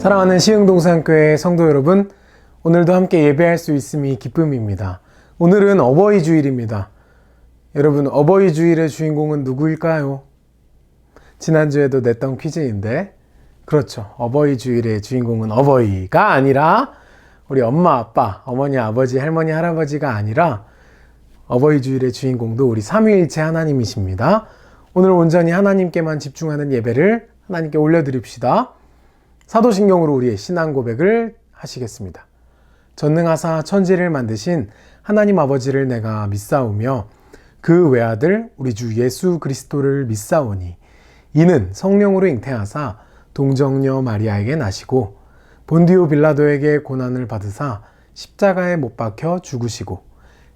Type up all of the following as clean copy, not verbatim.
사랑하는 시흥동산교회 성도 여러분, 오늘도 함께 예배할 수 있음이 기쁨입니다. 오늘은 어버이 주일입니다. 여러분, 어버이 주일의 주인공은 누구일까요? 지난주에도 냈던 퀴즈인데, 그렇죠. 어버이 주일의 주인공은 어버이가 아니라 우리 엄마, 아빠, 어머니, 아버지, 할머니, 할아버지가 아니라 어버이 주일의 주인공도 우리 삼위일체 하나님이십니다. 오늘 온전히 하나님께만 집중하는 예배를 하나님께 올려드립시다. 사도신경으로 우리의 신앙 고백을 하시겠습니다. 전능하사 천지를 만드신 하나님 아버지를 내가 믿사오며 그 외아들 우리 주 예수 그리스도를 믿사오니 이는 성령으로 잉태하사 동정녀 마리아에게 나시고 본디오 빌라도에게 고난을 받으사 십자가에 못 박혀 죽으시고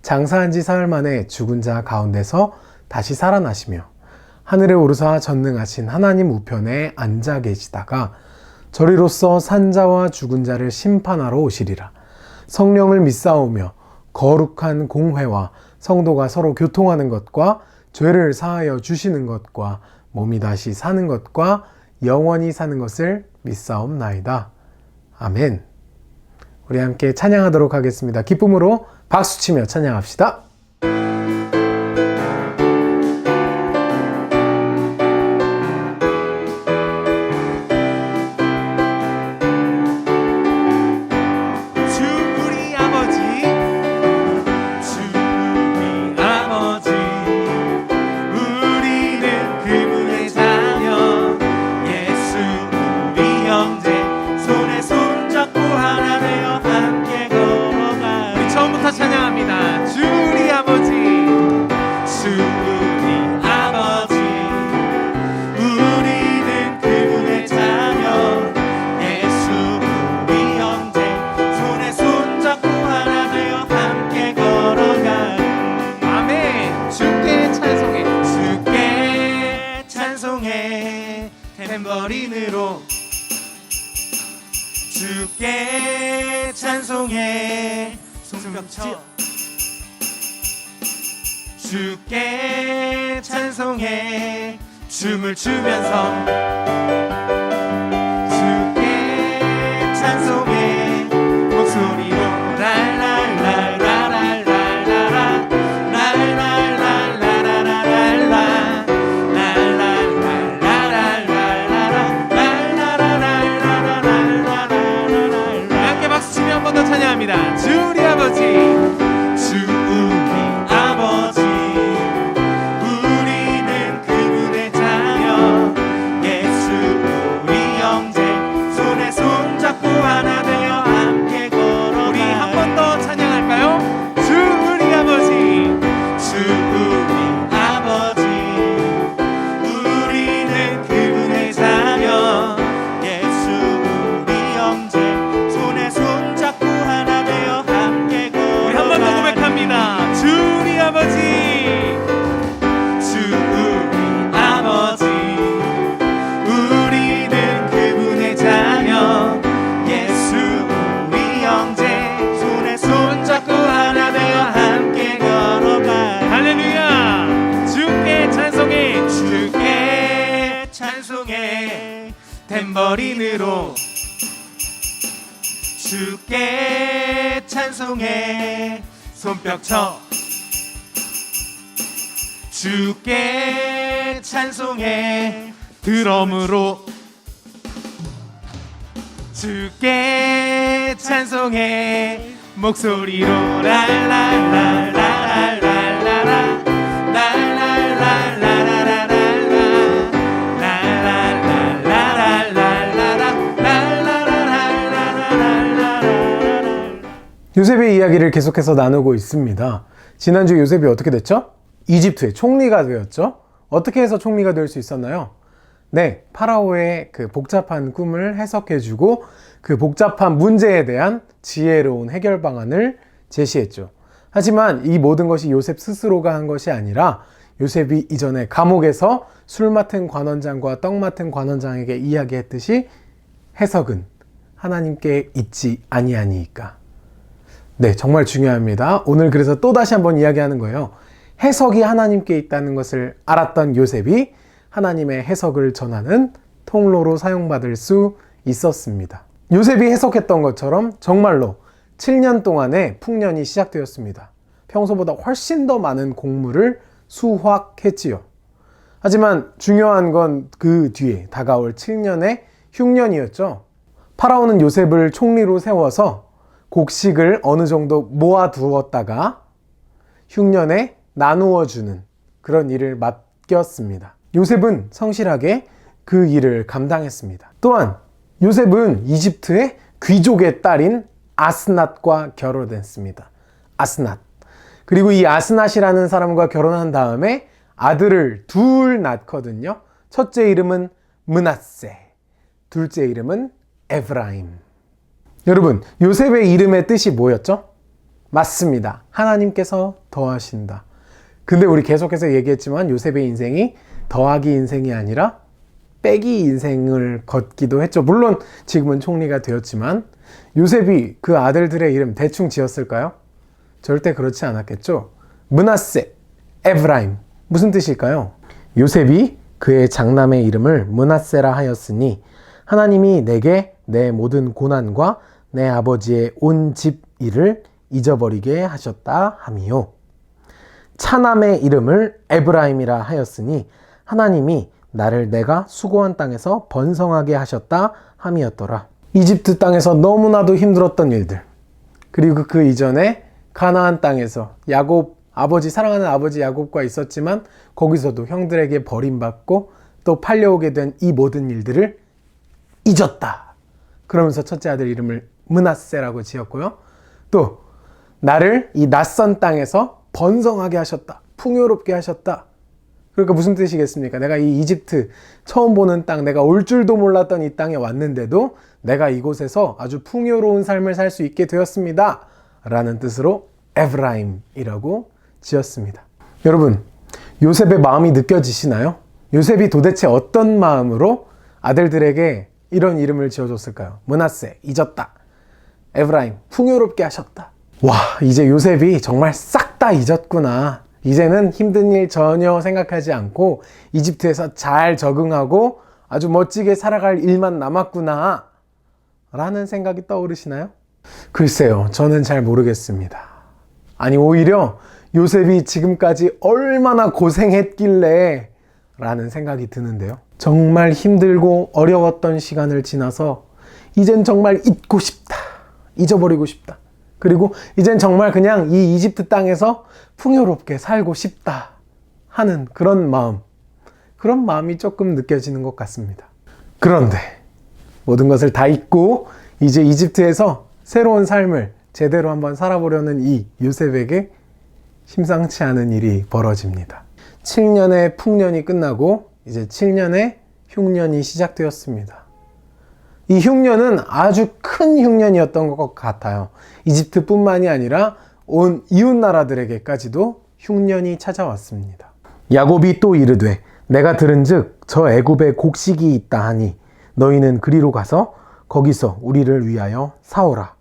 장사한 지 사흘 만에 죽은 자 가운데서 다시 살아나시며 하늘에 오르사 전능하신 하나님 우편에 앉아 계시다가 저리로서 산자와 죽은 자를 심판하러 오시리라. 성령을 믿사오며 거룩한 공회와 성도가 서로 교통하는 것과 죄를 사하여 주시는 것과 몸이 다시 사는 것과 영원히 사는 것을 믿사옵나이다. 아멘. 우리 함께 찬양하도록 하겠습니다. 기쁨으로 박수치며 찬양합시다. 찬양합니다. 주 우리 아버지, 주 우리 아버지, 우리는 그분의 자녀, 예수 우리 형제, 손에 손잡고 하나 되어 함께 걸어가. 아멘. 주께 찬송해, 주께 찬송해, 탬버린으로 주께 찬송해. 손뼉쳐 주께 찬송해 춤을 추면서 주께 찬송해 목소리로 랄랄랄랄랄랄라 랄랄랄랄랄랄라 랄랄랄랄랄랄라 함께 박수치며 한 번 더 찬양합니다. 주 우리 아버지, 주 우리 아버지, 우리는 그분의 자녀, 예수 우리 형제, 손에 손잡고 하나 되어 함께 걸어가. 우리 한 번 더 찬양할까요? 주 우리 아버지, 주 우리 아버지, 우리는 그분의 자녀, 예수 우리 형제, 손에 손잡고 하나 되어 함께 걸어가. 우리 한 번 더 고백합니다. 주 우리 아버지, 주 우리 아버지, 우리는 그분의 자녀, 예수 우리 형제, 손에 손잡고 하나 되어 함께 걸어가. 할렐루야. 주께 찬송해, 주께 찬송해, 탬버린으로 주께 찬송해. 손뼉쳐 주께 찬송해. 드럼으로 주께 찬송해. 목소리로 랄랄랄랄랄랄라 요셉의 이야기를 계속해서 나누고 있습니다. 지난주 요셉이 어떻게 됐죠? 이집트의 총리가 되었죠? 어떻게 해서 총리가 될 수 있었나요? 네, 파라오의 그 복잡한 꿈을 해석해주고 그 복잡한 문제에 대한 지혜로운 해결 방안을 제시했죠. 하지만 이 모든 것이 요셉 스스로가 한 것이 아니라 요셉이 이전에 감옥에서 술 맡은 관원장과 떡 맡은 관원장에게 이야기했듯이 해석은 하나님께 있지 아니하니이까. 네, 정말 중요합니다. 오늘 그래서 또다시 한번 이야기하는 거예요. 해석이 하나님께 있다는 것을 알았던 요셉이 하나님의 해석을 전하는 통로로 사용받을 수 있었습니다. 요셉이 해석했던 것처럼 정말로 7년 동안의 풍년이 시작되었습니다. 평소보다 훨씬 더 많은 곡물을 수확했지요. 하지만 중요한 건 그 뒤에 다가올 7년의 흉년이었죠. 파라오는 요셉을 총리로 세워서 곡식을 어느 정도 모아두었다가 흉년에 나누어주는 그런 일을 맡겼습니다. 요셉은 성실하게 그 일을 감당했습니다. 또한 요셉은 이집트의 귀족의 딸인 아스낫과 결혼했습니다. 아스낫. 그리고 이 아스낫이라는 사람과 결혼한 다음에 아들을 둘 낳거든요. 첫째 이름은 므낫세, 둘째 이름은 에브라임. 여러분, 요셉의 이름의 뜻이 뭐였죠? 맞습니다. 하나님께서 더하신다. 근데 우리 계속해서 얘기했지만 요셉의 인생이 더하기 인생이 아니라 빼기 인생을 걷기도 했죠. 물론 지금은 총리가 되었지만 요셉이 그 아들들의 이름 대충 지었을까요? 절대 그렇지 않았겠죠. 므낫세, 에브라임. 무슨 뜻일까요? 요셉이 그의 장남의 이름을 므낫세라 하였으니 하나님이 내게 내 모든 고난과 내 아버지의 온 집 일을 잊어버리게 하셨다 함이요. 차남의 이름을 에브라임이라 하였으니 하나님이 나를 내가 수고한 땅에서 번성하게 하셨다 함이었더라. 이집트 땅에서 너무나도 힘들었던 일들, 그리고 그 이전에 가나안 땅에서 사랑하는 아버지 야곱과 있었지만 거기서도 형들에게 버림받고 또 팔려오게 된 이 모든 일들을 잊었다. 그러면서 첫째 아들 이름을 므낫세라고 지었고요. 또 나를 이 낯선 땅에서 번성하게 하셨다. 풍요롭게 하셨다. 그러니까 무슨 뜻이겠습니까? 내가 이 이집트 처음 보는 땅, 내가 올 줄도 몰랐던 이 땅에 왔는데도 내가 이곳에서 아주 풍요로운 삶을 살 수 있게 되었습니다. 라는 뜻으로 에브라임이라고 지었습니다. 여러분, 요셉의 마음이 느껴지시나요? 요셉이 도대체 어떤 마음으로 아들들에게 이런 이름을 지어줬을까요? 므낫세, 잊었다. 에브라임, 풍요롭게 하셨다. 와, 이제 요셉이 정말 싹 다 잊었구나. 이제는 힘든 일 전혀 생각하지 않고 이집트에서 잘 적응하고 아주 멋지게 살아갈 일만 남았구나 라는 생각이 떠오르시나요? 글쎄요, 저는 잘 모르겠습니다. 아니, 오히려 요셉이 지금까지 얼마나 고생했길래 라는 생각이 드는데요. 정말 힘들고 어려웠던 시간을 지나서 이젠 정말 잊고 싶다. 잊어버리고 싶다. 그리고 이젠 정말 그냥 이 이집트 땅에서 풍요롭게 살고 싶다 하는 그런 마음이 조금 느껴지는 것 같습니다. 그런데 모든 것을 다 잊고 이제 이집트에서 새로운 삶을 제대로 한번 살아보려는 이 요셉에게 심상치 않은 일이 벌어집니다. 7년의 풍년이 끝나고 이제 7년의 흉년이 시작되었습니다. 이 흉년은 아주 큰 흉년이었던 것 같아요. 이집트뿐만이 아니라 온 이웃 나라들에게까지도 흉년이 찾아왔습니다. 야곱이 또 이르되 내가 들은즉 저 애굽에 곡식이 있다 하니 너희는 그리로 가서 거기서 우리를 위하여 사오라.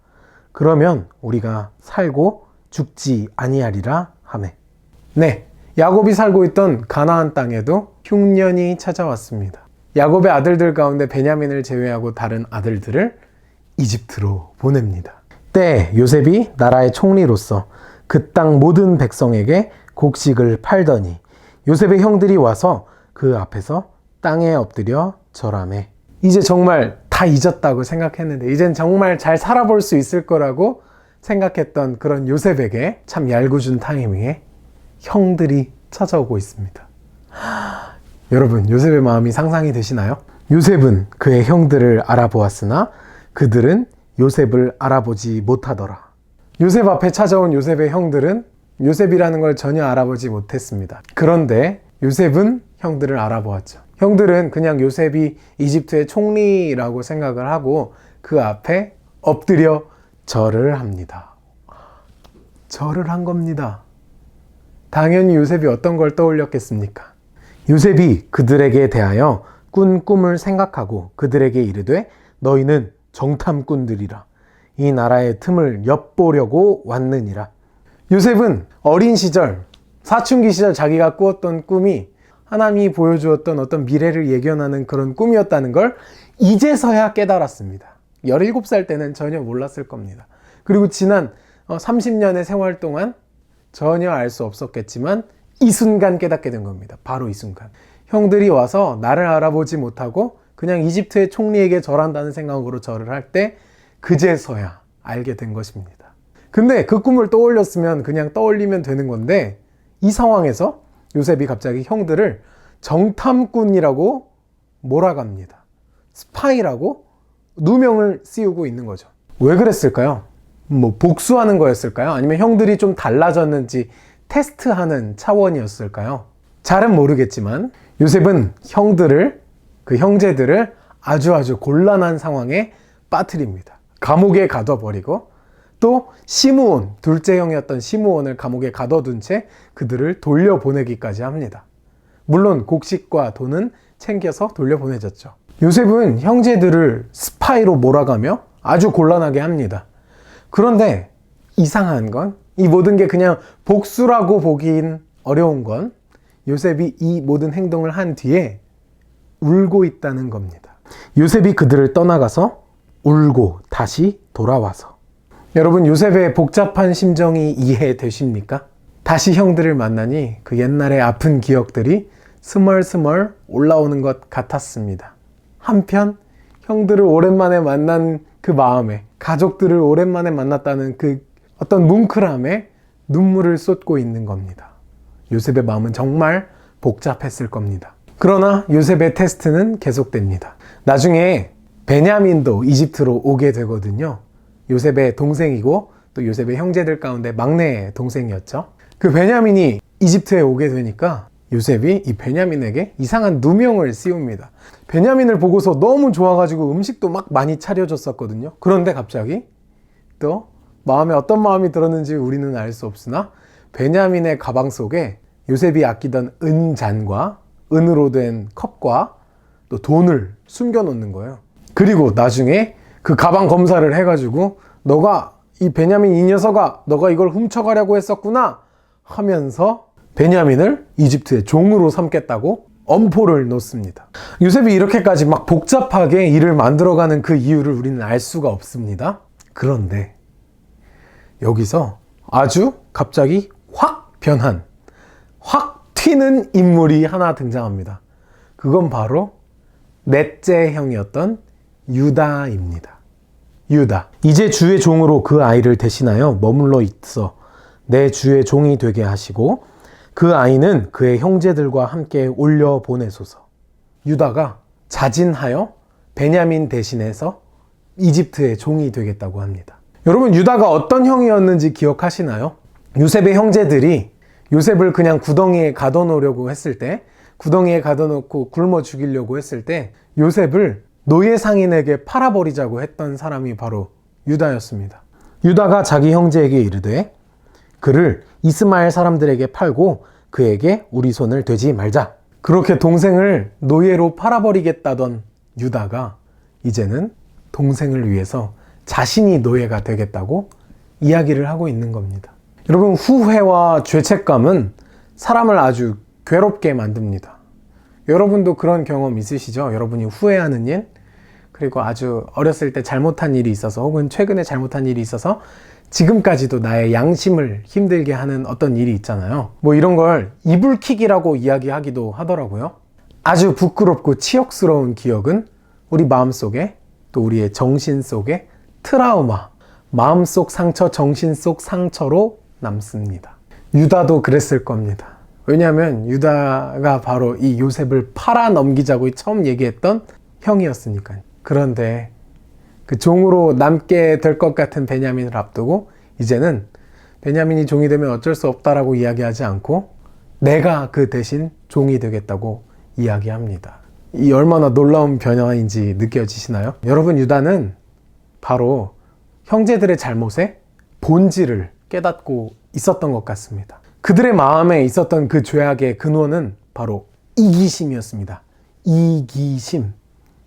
그러면 우리가 살고 죽지 아니하리라 하매. 네, 야곱이 살고 있던 가나안 땅에도 흉년이 찾아왔습니다. 야곱의 아들들 가운데 베냐민을 제외하고 다른 아들들을 이집트로 보냅니다. 때에 요셉이 나라의 총리로서 그 땅 모든 백성에게 곡식을 팔더니 요셉의 형들이 와서 그 앞에서 땅에 엎드려 절하매. 이제 정말 다 잊었다고 생각했는데 이젠 정말 잘 살아볼 수 있을 거라고 생각했던 그런 요셉에게 참 얄궂은 타이밍에 형들이 찾아오고 있습니다. 여러분, 요셉의 마음이 상상이 되시나요? 요셉은 그의 형들을 알아보았으나 그들은 요셉을 알아보지 못하더라. 요셉 앞에 찾아온 요셉의 형들은 요셉이라는 걸 전혀 알아보지 못했습니다. 그런데 요셉은 형들을 알아보았죠. 형들은 그냥 요셉이 이집트의 총리라고 생각을 하고 그 앞에 엎드려 절을 합니다. 절을 한 겁니다. 당연히 요셉이 어떤 걸 떠올렸겠습니까? 요셉이 그들에게 대하여 꾼 꿈을 생각하고 그들에게 이르되 너희는 정탐꾼들이라. 이 나라의 틈을 엿보려고 왔느니라. 요셉은 어린 시절, 사춘기 시절 자기가 꾸었던 꿈이 하나님이 보여주었던 어떤 미래를 예견하는 그런 꿈이었다는 걸 이제서야 깨달았습니다. 17살 때는 전혀 몰랐을 겁니다. 그리고 지난 30년의 세월 동안 전혀 알 수 없었겠지만 이 순간 깨닫게 된 겁니다. 바로 이 순간. 형들이 와서 나를 알아보지 못하고 그냥 이집트의 총리에게 절한다는 생각으로 절을 할 때 그제서야 알게 된 것입니다. 근데 그 꿈을 떠올렸으면 그냥 떠올리면 되는 건데 이 상황에서 요셉이 갑자기 형들을 정탐꾼이라고 몰아갑니다. 스파이라고 누명을 씌우고 있는 거죠. 왜 그랬을까요? 뭐 복수하는 거였을까요? 아니면 형들이 좀 달라졌는지 테스트하는 차원이었을까요? 잘은 모르겠지만 요셉은 그 형제들을 아주 곤란한 상황에 빠뜨립니다. 감옥에 가둬버리고 또 시므온, 둘째 형이었던 시므온을 감옥에 가둬둔 채 그들을 돌려보내기까지 합니다. 물론 곡식과 돈은 챙겨서 돌려보내졌죠. 요셉은 형제들을 스파이로 몰아가며 아주 곤란하게 합니다. 그런데 이상한 건 이 모든 게 그냥 복수라고 보긴 어려운 건 요셉이 이 모든 행동을 한 뒤에 울고 있다는 겁니다. 요셉이 그들을 떠나가서 울고 다시 돌아와서. 여러분, 요셉의 복잡한 심정이 이해되십니까? 다시 형들을 만나니 그 옛날의 아픈 기억들이 스멀스멀 올라오는 것 같았습니다. 한편 형들을 오랜만에 만난 그 마음에, 가족들을 오랜만에 만났다는 그 어떤 뭉클함에 눈물을 쏟고 있는 겁니다. 요셉의 마음은 정말 복잡했을 겁니다. 그러나 요셉의 테스트는 계속됩니다. 나중에 베냐민도 이집트로 오게 되거든요. 요셉의 동생이고 또 요셉의 형제들 가운데 막내 동생이었죠. 그 베냐민이 이집트에 오게 되니까 요셉이 이 베냐민에게 이상한 누명을 씌웁니다. 베냐민을 보고서 너무 좋아가지고 음식도 막 많이 차려줬었거든요. 그런데 갑자기 또 마음에 어떤 마음이 들었는지 우리는 알 수 없으나 베냐민의 가방 속에 요셉이 아끼던 은잔과 은으로 된 컵과 또 돈을 숨겨놓는 거예요. 그리고 나중에 그 가방 검사를 해가지고 너가 이 베냐민 이 녀석아 너가 이걸 훔쳐가려고 했었구나 하면서 베냐민을 이집트의 종으로 삼겠다고 엄포를 놓습니다. 요셉이 이렇게까지 막 복잡하게 일을 만들어가는 그 이유를 우리는 알 수가 없습니다. 그런데 여기서 아주 갑자기 확 변한, 확 튀는 인물이 하나 등장합니다. 그건 바로 넷째 형이었던 유다입니다. 유다. 이제 주의 종으로 그 아이를 대신하여 머물러 있어 내 주의 종이 되게 하시고 그 아이는 그의 형제들과 함께 올려 보내소서. 유다가 자진하여 베냐민 대신해서 이집트의 종이 되겠다고 합니다. 여러분, 유다가 어떤 형이었는지 기억하시나요? 요셉의 형제들이 요셉을 그냥 구덩이에 가둬놓으려고 했을 때, 구덩이에 가둬놓고 굶어 죽이려고 했을 때 요셉을 노예 상인에게 팔아버리자고 했던 사람이 바로 유다였습니다. 유다가 자기 형제에게 이르되 그를 이스마엘 사람들에게 팔고 그에게 우리 손을 대지 말자. 그렇게 동생을 노예로 팔아버리겠다던 유다가 이제는 동생을 위해서 자신이 노예가 되겠다고 이야기를 하고 있는 겁니다. 여러분, 후회와 죄책감은 사람을 아주 괴롭게 만듭니다. 여러분도 그런 경험 있으시죠? 여러분이 후회하는 일, 그리고 아주 어렸을 때 잘못한 일이 있어서 혹은 최근에 잘못한 일이 있어서 지금까지도 나의 양심을 힘들게 하는 어떤 일이 있잖아요. 뭐 이런 걸 이불킥이라고 이야기하기도 하더라고요. 아주 부끄럽고 치욕스러운 기억은 우리 마음속에 또 우리의 정신 속에 트라우마, 마음속 상처, 정신 속 상처로 남습니다. 유다도 그랬을 겁니다. 왜냐하면 유다가 바로 이 요셉을 팔아 넘기자고 처음 얘기했던 형이었으니까요. 그런데 그 종으로 남게 될 것 같은 베냐민을 앞두고 이제는 베냐민이 종이 되면 어쩔 수 없다라고 이야기하지 않고 내가 그 대신 종이 되겠다고 이야기합니다. 이 얼마나 놀라운 변화인지 느껴지시나요? 여러분, 유다는 바로 형제들의 잘못의 본질을 깨닫고 있었던 것 같습니다. 그들의 마음에 있었던 그 죄악의 근원은 바로 이기심이었습니다. 이기심.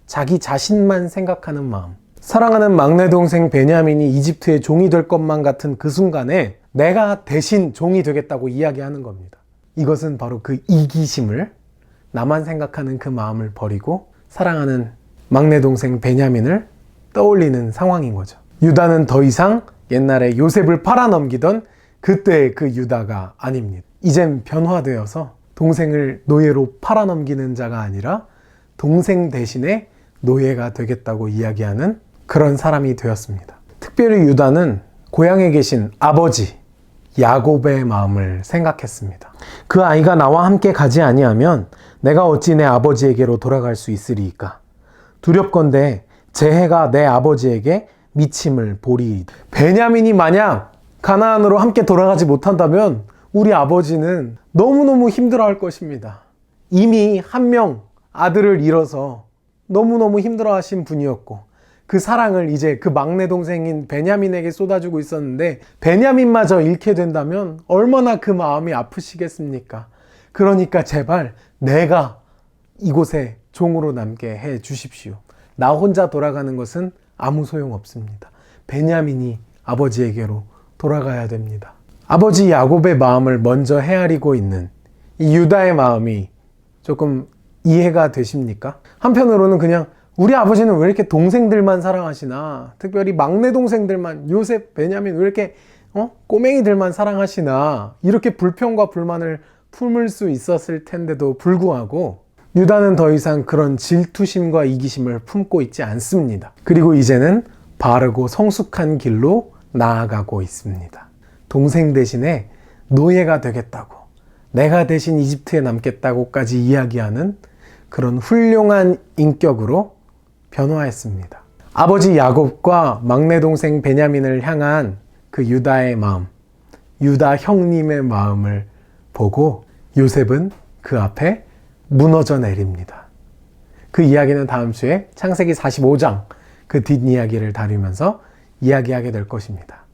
자기 자신만 생각하는 마음. 사랑하는 막내 동생 베냐민이 이집트의 종이 될 것만 같은 그 순간에 내가 대신 종이 되겠다고 이야기하는 겁니다. 이것은 바로 그 이기심을, 나만 생각하는 그 마음을 버리고 사랑하는 막내 동생 베냐민을 떠올리는 상황인 거죠. 유다는 더 이상 옛날에 요셉을 팔아넘기던 그때의 그 유다가 아닙니다. 이젠 변화되어서 동생을 노예로 팔아넘기는 자가 아니라 동생 대신에 노예가 되겠다고 이야기하는 그런 사람이 되었습니다. 특별히 유다는 고향에 계신 아버지 야곱의 마음을 생각했습니다. 그 아이가 나와 함께 가지 아니하면 내가 어찌 내 아버지에게로 돌아갈 수 있으리이까. 두렵건대 제 해가 내 아버지에게 미침을 보리이다. 베냐민이 만약 가나안으로 함께 돌아가지 못한다면 우리 아버지는 너무너무 힘들어할 것입니다. 이미 한 명 아들을 잃어서 너무너무 힘들어하신 분이었고 그 사랑을 이제 그 막내 동생인 베냐민에게 쏟아주고 있었는데 베냐민마저 잃게 된다면 얼마나 그 마음이 아프시겠습니까? 그러니까 제발 내가 이곳에 종으로 남게 해 주십시오. 나 혼자 돌아가는 것은 아무 소용 없습니다. 베냐민이 아버지에게로 돌아가야 됩니다. 아버지 야곱의 마음을 먼저 헤아리고 있는 이 유다의 마음이 조금 이해가 되십니까? 한편으로는 그냥 우리 아버지는 왜 이렇게 동생들만 사랑하시나? 특별히 막내 동생들만, 요셉, 베냐민 왜 이렇게 꼬맹이들만 사랑하시나? 이렇게 불평과 불만을 품을 수 있었을 텐데도 불구하고 유다는 더 이상 그런 질투심과 이기심을 품고 있지 않습니다. 그리고 이제는 바르고 성숙한 길로 나아가고 있습니다. 동생 대신에 노예가 되겠다고, 내가 대신 이집트에 남겠다고까지 이야기하는 그런 훌륭한 인격으로 변화했습니다. 아버지 야곱과 막내 동생 베냐민을 향한 그 유다의 마음, 유다 형님의 마음을 보고 요셉은 그 앞에 무너져 내립니다. 그 이야기는 다음 주에 창세기 45장 그 뒷이야기를 다루면서 이야기하게 될 것입니다.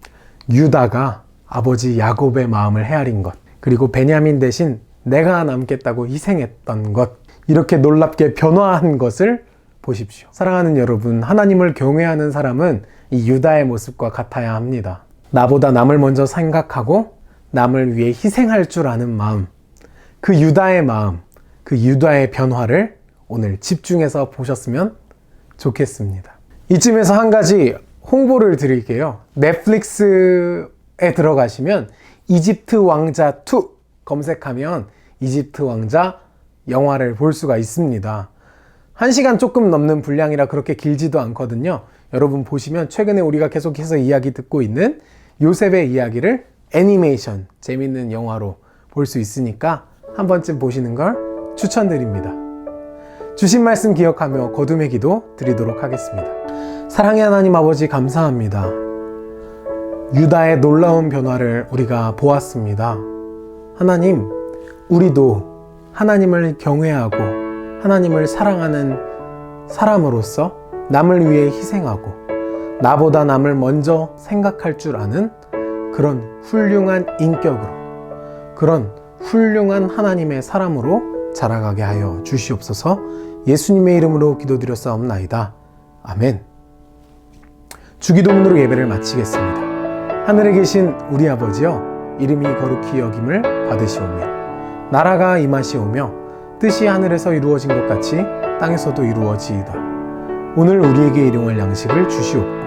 유다가 아버지 야곱의 마음을 헤아린 것, 그리고 베냐민 대신 내가 남겠다고 희생했던 것, 이렇게 놀랍게 변화한 것을 보십시오. 사랑하는 여러분, 하나님을 경외하는 사람은 이 유다의 모습과 같아야 합니다. 나보다 남을 먼저 생각하고 남을 위해 희생할 줄 아는 마음, 그 유다의 마음, 그 유다의 변화를 오늘 집중해서 보셨으면 좋겠습니다. 이쯤에서 한 가지 홍보를 드릴게요. 넷플릭스에 들어가시면 이집트 왕자 2 검색하면 이집트 왕자 영화를 볼 수가 있습니다. 1시간 조금 넘는 분량이라 그렇게 길지도 않거든요. 여러분 보시면 최근에 우리가 계속해서 이야기 듣고 있는 요셉의 이야기를 애니메이션, 재밌는 영화로 볼 수 있으니까 한 번쯤 보시는 걸 추천드립니다. 주신 말씀 기억하며 거듭의 기도 드리도록 하겠습니다. 사랑의 하나님 아버지 감사합니다. 유다의 놀라운 변화를 우리가 보았습니다. 하나님, 우리도 하나님을 경외하고 하나님을 사랑하는 사람으로서 남을 위해 희생하고 나보다 남을 먼저 생각할 줄 아는 그런 훌륭한 인격으로, 그런 훌륭한 하나님의 사람으로 자라가게 하여 주시옵소서. 예수님의 이름으로 기도드렸사옵나이다. 아멘. 주기도문으로 예배를 마치겠습니다. 하늘에 계신 우리 아버지여, 이름이 거룩히 여김을 받으시오며 나라가 임하시오며 뜻이 하늘에서 이루어진 것 같이 땅에서도 이루어지이다. 오늘 우리에게 일용할 양식을 주시옵고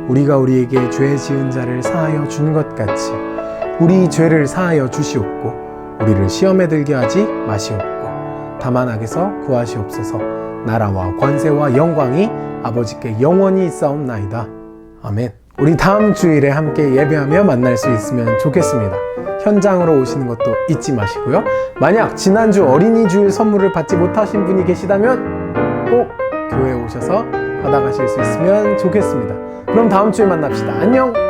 우리가 우리에게 죄 지은 자를 사하여 준 것 같이 우리 죄를 사하여 주시옵고 우리를 시험에 들게 하지 마시옵고 다만 악에서 구하시옵소서. 나라와 권세와 영광이 아버지께 영원히 있사옵나이다. 아멘. 우리 다음 주일에 함께 예배하며 만날 수 있으면 좋겠습니다. 현장으로 오시는 것도 잊지 마시고요. 만약 지난주 어린이 주일 선물을 받지 못하신 분이 계시다면 꼭 교회에 오셔서 받아가실 수 있으면 좋겠습니다. 그럼 다음 주에 만납시다. 안녕!